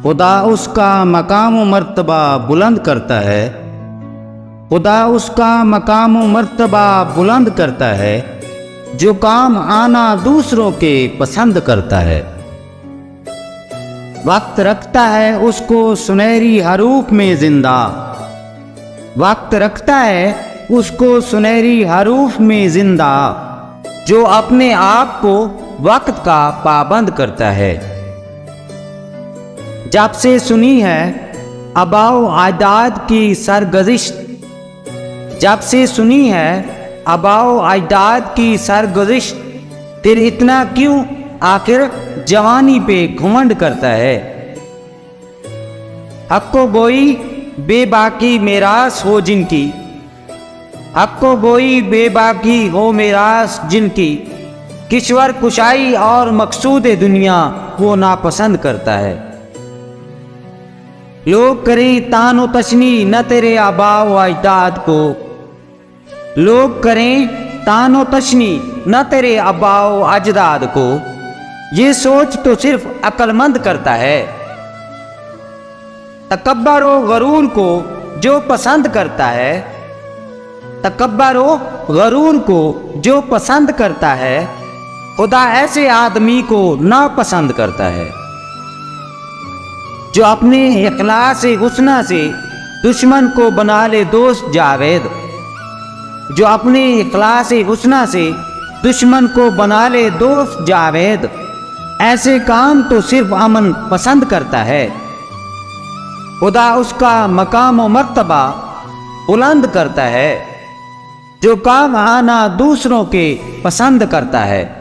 खुदा उसका मकाम व मर्तबा बुलंद करता है। खुदा उसका मकाम व मर्तबा बुलंद करता है जो काम आना दूसरों के पसंद करता है। वक्त रखता है उसको सुनहरी हरूफ में जिंदा। वक्त रखता है उसको सुनहरी हरूफ में जिंदा जो अपने आप को वक्त का पाबंद करता है। जब से सुनी है आबाओ अजदाद की सरगजिश, जब से सुनी है आबाओ अजदाद की सरगजिश, फिर इतना क्यों आखिर जवानी पे घुमंड करता है। हक्को गोई बेबाकी मेरास हो जिनकी, हक्को गोई बेबाकी हो मेरास जिनकी, किश्वर कुशाई और मकसूद दुनिया वो नापसंद करता है। लोग करें तानो तशनी न तेरे आबाओ अजदाद को, लोग करें तानो तशनी न तेरे आबाओ अजदाद को, ये सोच तो सिर्फ अक्लमंद करता है। तकब्बर व गरूर को जो पसंद करता है, तकब्बर व गरूर को जो पसंद करता है, खुदा ऐसे आदमी को नापसंद करता है। जो अपने इखलास हुस्ना से दुश्मन को बना ले दोस्त जावेद, जो अपने इखलास हुस्ना से दुश्मन को बना ले दोस्त जावेद, ऐसे काम तो सिर्फ अमन पसंद करता है। खुदा उसका मकाम व मर्तबा बुलंद करता है जो काम आना दूसरों के पसंद करता है।